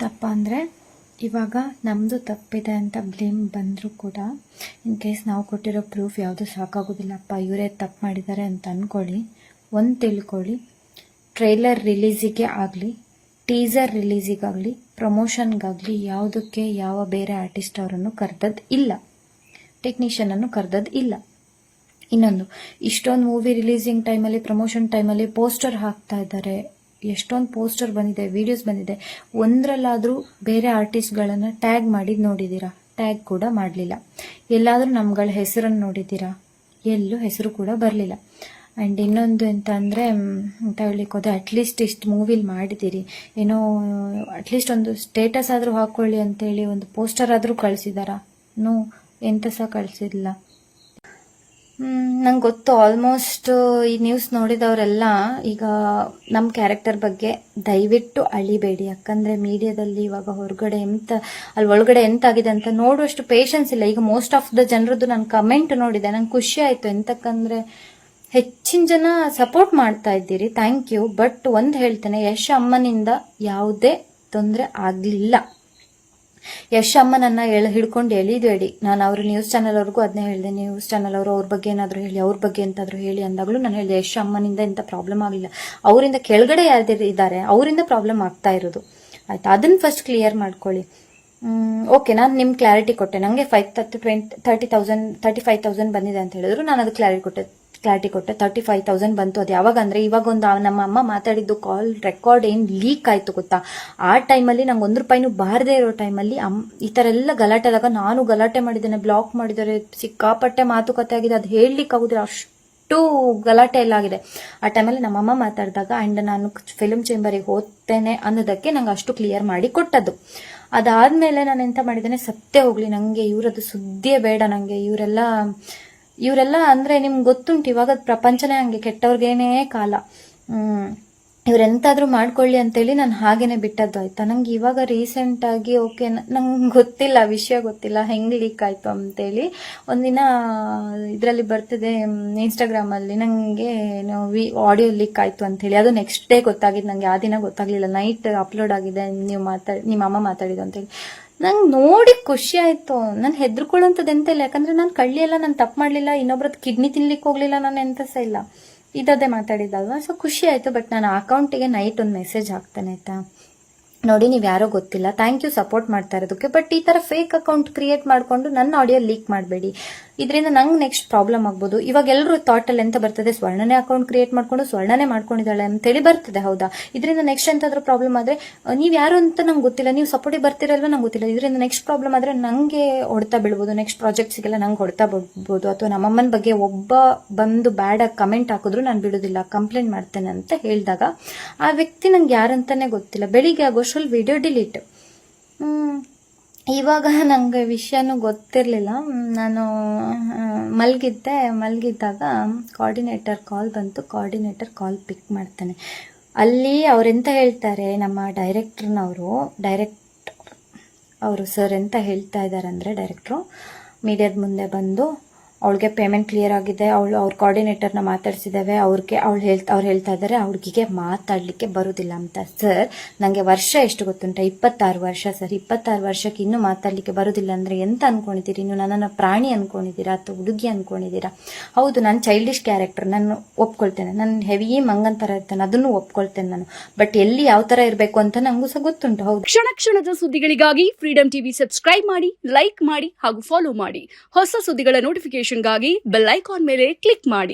ಏನಂತಪ್ಪ ಅಂದರೆ, ಇವಾಗ ನಮ್ಮದು ತಪ್ಪಿದೆ ಅಂತ ಬ್ಲೇಮ್ ಬಂದರೂ ಕೂಡ ಇನ್ ಕೇಸ್ ನಾವು ಕೊಟ್ಟಿರೋ ಪ್ರೂಫ್ ಯಾವುದು ಸಾಕಾಗೋದಿಲ್ಲಪ್ಪ, ಇವರೇ ತಪ್ಪು ಮಾಡಿದ್ದಾರೆ ಅಂತ ಅಂದ್ಕೊಳ್ಳಿ. ಒಂದು ತಿಳ್ಕೊಳ್ಳಿ, ಟ್ರೈಲರ್ ರಿಲೀಸಿಗೆ ಆಗಲಿ, ಟೀಸರ್ ರಿಲೀಸಿಗಾಗಲಿ, ಪ್ರಮೋಷನ್ಗಾಗಲಿ ಯಾವುದಕ್ಕೆ ಯಾವ ಬೇರೆ ಆರ್ಟಿಸ್ಟ್ ಅವರನ್ನು ಕರೆದದ್ದು ಇಲ್ಲ, ಟೆಕ್ನಿಷಿಯನನ್ನು ಕರೆದದ್ದು ಇಲ್ಲ. ಇನ್ನೊಂದು, ಇಷ್ಟೊಂದು ಮೂವಿ ರಿಲೀಸಿಂಗ್ ಟೈಮಲ್ಲಿ, ಪ್ರಮೋಷನ್ ಟೈಮಲ್ಲಿ ಪೋಸ್ಟರ್ ಹಾಕ್ತಾ ಇದ್ದಾರೆ, ಎಷ್ಟೊಂದು ಪೋಸ್ಟರ್ ಬಂದಿದೆ, ವಿಡಿಯೋಸ್ ಬಂದಿದೆ. ಒಂದರಲ್ಲಾದರೂ ಬೇರೆ ಆರ್ಟಿಸ್ಟ್ಗಳನ್ನು ಟ್ಯಾಗ್ ಮಾಡಿದ್ದು ನೋಡಿದ್ದೀರಾ? ಟ್ಯಾಗ್ ಕೂಡ ಮಾಡಲಿಲ್ಲ. ಎಲ್ಲಾದರೂ ನಮ್ಗಳ ಹೆಸರನ್ನು ನೋಡಿದ್ದೀರಾ? ಎಲ್ಲೂ ಹೆಸರು ಕೂಡ ಬರಲಿಲ್ಲ. ಆ್ಯಂಡ್ ಇನ್ನೊಂದು ಎಂತ ಅಂದರೆ ಅಂತ ಹೇಳಲಿಕ್ಕೆ ಹೋದರೆ, ಅಟ್ಲೀಸ್ಟ್ ಇಷ್ಟು ಮೂವಿಲಿ ಮಾಡಿದ್ದೀರಿ, ಏನೋ ಅಟ್ಲೀಸ್ಟ್ ಒಂದು ಸ್ಟೇಟಸ್ ಆದರೂ ಹಾಕ್ಕೊಳ್ಳಿ ಅಂತೇಳಿ ಒಂದು ಪೋಸ್ಟರ್ ಆದರೂ ಕಳಿಸಿದಾರಾ? ನೋ, ಎಂತ ಸಹ ಕಳಿಸಿಲ್ಲ. ನಂಗೆ ಗೊತ್ತು, ಆಲ್ಮೋಸ್ಟ್ ಈ ನ್ಯೂಸ್ ನೋಡಿದವರೆಲ್ಲ ಈಗ ನಮ್ಮ ಕ್ಯಾರೆಕ್ಟರ್ ಬಗ್ಗೆ ದಯವಿಟ್ಟು ಅಳಿಬೇಡಿ. ಯಾಕಂದರೆ ಮೀಡಿಯಾದಲ್ಲಿ ಇವಾಗ ಹೊರಗಡೆ ಅಲ್ಲಿ ಒಳಗಡೆ ಎಂತಾಗಿದೆ ಅಂತ ನೋಡುವಷ್ಟು ಪೇಷನ್ಸ್ ಇಲ್ಲ. ಈಗ ಮೋಸ್ಟ್ ಆಫ್ ದ ಜನರದ್ದು ನಾನು ಕಮೆಂಟ್ ನೋಡಿದೆ, ನಂಗೆ ಖುಷಿ ಆಯಿತು. ಎಂತಕ್ಕಂದರೆ ಹೆಚ್ಚಿನ ಜನ ಸಪೋರ್ಟ್ ಮಾಡ್ತಾ ಇದ್ದೀರಿ, ಥ್ಯಾಂಕ್ ಯು. ಬಟ್ ಒಂದು ಹೇಳ್ತೇನೆ, ಯಶ್ ಅಮ್ಮನಿಂದ ಯಾವುದೇ ತೊಂದರೆ ಆಗಲಿಲ್ಲ. ಯಶ್ ಅಮ್ಮನನ್ನ ಹಿಡ್ಕೊಂಡು ಎಳಿಬೇಡಿ. ನಾನು ಅವ್ರ ನ್ಯೂಸ್ ಚಾನಲ್ ಅವ್ರಿಗೂ ಅದನ್ನೇ ಹೇಳಿದೆ, ನ್ಯೂಸ್ ಚಾನಲ್ ಅವರು ಅವ್ರ ಬಗ್ಗೆ ಏನಾದರೂ ಹೇಳಿ, ಅವ್ರ ಬಗ್ಗೆ ಎಂತಾದರೂ ಹೇಳಿ ಅಂದಾಗಲೂ ನಾನು ಹೇಳಿದೆ, ಯಶ್ ಅಮ್ಮನಿಂದ ಎಂಥ ಪ್ರಾಬ್ಲಮ್ ಆಗಲಿಲ್ಲ. ಅವರಿಂದ ಕೆಳಗಡೆ ಯಾರು ಇದ್ದಾರೆ ಅವರಿಂದ ಪ್ರಾಬ್ಲಮ್ ಆಗ್ತಾ ಇರೋದು, ಆಯ್ತಾ? ಅದನ್ನ ಫಸ್ಟ್ ಕ್ಲಿಯರ್ ಮಾಡ್ಕೊಳ್ಳಿ. ಓಕೆ, ನಾನು ನಿಮ್ಗೆ ಕ್ಲಾರಿಟಿ ಕೊಟ್ಟೆ. ನನಗೆ 35,000 ಬಂದಿದೆ ಅಂತ ಹೇಳಿದ್ರು, ನಾನು ಅದು ಕ್ಲಾರಿಟಿ ಕೊಟ್ಟೆ. 35,000 ಬಂತು. ಅದು ಯಾವಾಗ ಅಂದರೆ, ಇವಾಗ ಒಂದು ನಮ್ಮ ಅಮ್ಮ ಮಾತಾಡಿದ್ದು ಕಾಲ್ ರೆಕಾರ್ಡ್ ಏನು ಲೀಕ್ ಆಯಿತು ಗೊತ್ತಾ? ಆ ಟೈಮಲ್ಲಿ ನಂಗೆ ₹1 ಬಾರದೇ ಇರೋ ಟೈಮಲ್ಲಿ ಈ ಥರ ಎಲ್ಲ ಗಲಾಟೆ ಆದಾಗ ನಾನು ಗಲಾಟೆ ಮಾಡಿದ್ದೇನೆ, ಬ್ಲಾಕ್ ಮಾಡಿದ್ದಾರೆ, ಸಿಕ್ಕಾಪಟ್ಟೆ ಮಾತುಕತೆ ಆಗಿದೆ, ಅದು ಹೇಳಲಿಕ್ಕೆ ಆಗೋದಿಲ್ಲ, ಅಷ್ಟು ಗಲಾಟೆ ಎಲ್ಲ ಆಗಿದೆ. ಆ ಟೈಮಲ್ಲಿ ನಮ್ಮಮ್ಮ ಮಾತಾಡಿದಾಗ ಆ್ಯಂಡ್ ನಾನು ಫಿಲ್ಮ್ ಚೇಂಬರಿಗೆ ಹೋಗ್ತೇನೆ ಅನ್ನೋದಕ್ಕೆ ನಂಗೆ ಅಷ್ಟು ಕ್ಲಿಯರ್ ಮಾಡಿ ಕೊಟ್ಟದ್ದು. ಅದಾದಮೇಲೆ ನಾನು ಎಂತ ಮಾಡಿದ್ದೇನೆ, ಸತ್ತೇ ಹೋಗಲಿ, ನನಗೆ ಇವರದ್ದು ಸುದ್ದಿಯೇ ಬೇಡ. ನನಗೆ ಇವರೆಲ್ಲ ಅಂದರೆ ನಿಮ್ಗೆ ಗೊತ್ತುಂಟು, ಇವಾಗ ಪ್ರಪಂಚನೇ ಹಂಗೆ, ಕೆಟ್ಟವ್ರಿಗೇನೇ ಕಾಲ. ಇವರೆಂತಾದರೂ ಮಾಡ್ಕೊಳ್ಳಿ ಅಂತೇಳಿ ನಾನು ಹಾಗೇನೆ ಬಿಟ್ಟದ್ದು, ಆಯ್ತಾ? ನಂಗೆ ಇವಾಗ ರೀಸೆಂಟಾಗಿ ಓಕೆ, ನಂಗೆ ಗೊತ್ತಿಲ್ಲ, ವಿಷಯ ಗೊತ್ತಿಲ್ಲ ಹೆಂಗೆ ಲೀಕ್ ಆಯಿತು ಅಂತೇಳಿ. ಒಂದಿನ ಇದರಲ್ಲಿ ಬರ್ತಿದೆ ಇನ್ಸ್ಟಾಗ್ರಾಮಲ್ಲಿ, ನನಗೆ ಆಡಿಯೋ ಲೀಕ್ ಆಯಿತು ಅಂತೇಳಿ. ಅದು ನೆಕ್ಸ್ಟ್ ಡೇ ಗೊತ್ತಾಗಿದ್ದು ನನಗೆ, ಆ ದಿನ ಗೊತ್ತಾಗಲಿಲ್ಲ. ನೈಟ್ ಅಪ್ಲೋಡ್ ಆಗಿದೆ, ನಿಮ್ಮ ಅಮ್ಮ ಮಾತಾಡಿದ್ದು ಅಂತೇಳಿ. ನಂಗೆ ನೋಡಿ ಖುಷಿ ಆಯಿತು. ನಾನು ಹೆದರ್ಕೊಳ್ಳೋಂಥದ್ದು ಎಂತ ಇಲ್ಲ, ಯಾಕಂದರೆ ನಾನು ಕಳ್ಳಿ ಎಲ್ಲ, ನಾನು ತಪ್ಪು ಮಾಡಲಿಲ್ಲ, ಇನ್ನೊಬ್ರದ್ದು ಕಿಡ್ನಿ ತಿನ್ಲಿಕ್ಕೆ ಹೋಗಲಿಲ್ಲ, ನಾನು ಎಂತ ಸಹ ಇಲ್ಲ, ಇದೇ ಮಾತಾಡಿದ್ದಲ್ವ. ಸೊ ಖುಷಿ ಆಯಿತು. ಬಟ್ ನಾನು ಅಕೌಂಟಿಗೆ ನೈಟ್ ಒಂದು ಮೆಸೇಜ್ ಹಾಕ್ತೇನೆ, ಆಯಿತಾ? ನೋಡಿ, ನೀವು ಯಾರೋ ಗೊತ್ತಿಲ್ಲ, ಥ್ಯಾಂಕ್ ಯು ಸಪೋರ್ಟ್ ಮಾಡ್ತಾ ಇರೋದಕ್ಕೆ, ಬಟ್ ಈ ಥರ ಫೇಕ್ ಅಕೌಂಟ್ ಕ್ರಿಯೇಟ್ ಮಾಡಿಕೊಂಡು ನನ್ನ ಆಡಿಯೋ ಲೀಕ್ ಮಾಡಬೇಡಿ. ಇದರಿಂದ ನಂಗೆ ನೆಕ್ಸ್ಟ್ ಪ್ರಾಬ್ಲಮ್ ಆಗ್ಬೋದು. ಇವಾಗ ಎಲ್ಲರೂ ಥಾಟಲ್ಲಿ ಎಂತ ಬರ್ತದೆ, ಸ್ವರ್ಣನೇ ಅಕೌಂಟ್ ಕ್ರಿಯೇಟ್ ಮಾಡ್ಕೊಂಡು ಸ್ವರ್ಣನೇ ಮಾಡ್ಕೊಂಡಿದ್ದಾಳೆ ಅಂತೇಳಿ ಬರ್ತದೆ, ಹೌದಾ? ಇದರಿಂದ ನೆಕ್ಸ್ಟ್ ಎಂತಾದ್ರೂ ಪ್ರಾಬ್ಲಮ್ ಆದರೆ, ನೀವು ಯಾರು ಅಂತ ನಂಗೆ ಗೊತ್ತಿಲ್ಲ, ನೀವು ಸಪೋರ್ಟಿಗೆ ಬರ್ತಿರಲ್ವ ನಂಗೆ ಗೊತ್ತಿಲ್ಲ. ಇದರಿಂದ ನೆಕ್ಸ್ಟ್ ಪ್ರಾಬ್ಲಮ್ ಆದರೆ ನನಗೆ ಹೊಡ್ತಾ ಬೀಳ್ಬೋದು, ನೆಕ್ಸ್ಟ್ ಪ್ರಾಜೆಕ್ಟ್ಸಿಗೆಲ್ಲ ನಂಗೆ ಹೊಡ್ತಾ ಬಿಡ್ಬೋದು. ಅಥವಾ ನಮ್ಮಮ್ಮನ ಬಗ್ಗೆ ಒಬ್ಬ ಬಂದು ಬ್ಯಾಡಾಗಿ ಕಮೆಂಟ್ ಹಾಕಿದ್ರು ನಾನು ಬಿಡೋದಿಲ್ಲ, ಕಂಪ್ಲೇಂಟ್ ಮಾಡ್ತೇನೆ ಅಂತ ಹೇಳಿದಾಗ ಆ ವ್ಯಕ್ತಿ ನಂಗೆ ಯಾರಂತಾನೆ ಗೊತ್ತಿಲ್ಲ. ಬೆಳಿಗ್ಗೆ ಆಗೋಷ್ಟ್ರಲ್ಲಿ ವಿಡಿಯೋ ಡಿಲೀಟ್. ಇವಾಗ ನನಗೆ ವಿಷಯನೂ ಗೊತ್ತಿರಲಿಲ್ಲ. ನಾನು ಮಲಗಿದ್ದಾಗ ಕೋಆರ್ಡಿನೇಟರ್ ಕಾಲ್ ಬಂತು. ಕೋಆರ್ಡಿನೇಟರ್ ಕಾಲ್ ಪಿಕ್ ಮಾಡ್ತಾನೆ. ಅಲ್ಲಿ ಅವರೆಂತ ಹೇಳ್ತಾರೆ, ನಮ್ಮ ಅವರು ಸರ್ ಎಂತ ಹೇಳ್ತಾ ಇದ್ದಾರೆ ಅಂದರೆ, ಡೈರೆಕ್ಟ್ರು ಮೀಡಿಯಾದ ಮುಂದೆ ಬಂದು, ಅವಳಿಗೆ ಪೇಮೆಂಟ್ ಕ್ಲಿಯರ್ ಆಗಿದೆ, ಅವ್ರ ಕೋಆರ್ಡಿನೇಟರ್ನ ಮಾತಾಡ್ಸಿದ್ದೇವೆ, ಅವ್ರು ಹೇಳ್ತಾ ಇದ್ದಾರೆ ಅವ್ರಿಗೆ ಮಾತಾಡಲಿಕ್ಕೆ ಬರೋದಿಲ್ಲ ಅಂತ. ಸರ್, ನನಗೆ ವರ್ಷ ಎಷ್ಟು ಗೊತ್ತುಂಟ? 26 ವರ್ಷ ಸರ್. 26 ವರ್ಷಕ್ಕೆ ಇನ್ನೂ ಮಾತಾಡಲಿಕ್ಕೆ ಬರೋದಿಲ್ಲ ಅಂದರೆ ಎಂತ ಅನ್ಕೊಂಡಿದ್ದೀರಿ? ನೀವು ನನ್ನನ್ನು ಪ್ರಾಣಿ ಅನ್ಕೊಂಡಿದ್ದೀರಾ ಅಥವಾ ಹುಡುಗಿ ಅನ್ಕೊಂಡಿದ್ದೀರಾ? ಹೌದು, ನಾನು ಚೈಲ್ಡಿಶ್ ಕ್ಯಾರೆಕ್ಟರ್, ನಾನು ಒಪ್ಕೊಳ್ತೇನೆ. ನಾನು ಹೆವಿ ಮಂಗನ್ ಥರ ಇರ್ತೇನೆ, ಅದನ್ನು ಒಪ್ಕೊಳ್ತೇನೆ ನಾನು. ಬಟ್ ಎಲ್ಲಿ ಯಾವ ಥರ ಇರಬೇಕು ಅಂತ ನನಗೂ ಸಹ ಗೊತ್ತುಂಟು. ಹೌದು, ಕ್ಷಣದ ಸುದ್ದಿಗಳಿಗಾಗಿ ಫ್ರೀಡಮ್ ಟಿವಿ ಸಬ್ಸ್ಕ್ರೈಬ್ ಮಾಡಿ, ಲೈಕ್ ಮಾಡಿ ಹಾಗೂ ಫಾಲೋ ಮಾಡಿ. ಹೊಸ ಸುದ್ದಿಗಳ ನೋಟಿಫಿಕೇಶನ್ಗಾಗಿ ಬೆಲ್ ಐಕಾನ್ ಮೇಲೆ ಕ್ಲಿಕ್ ಮಾಡಿ.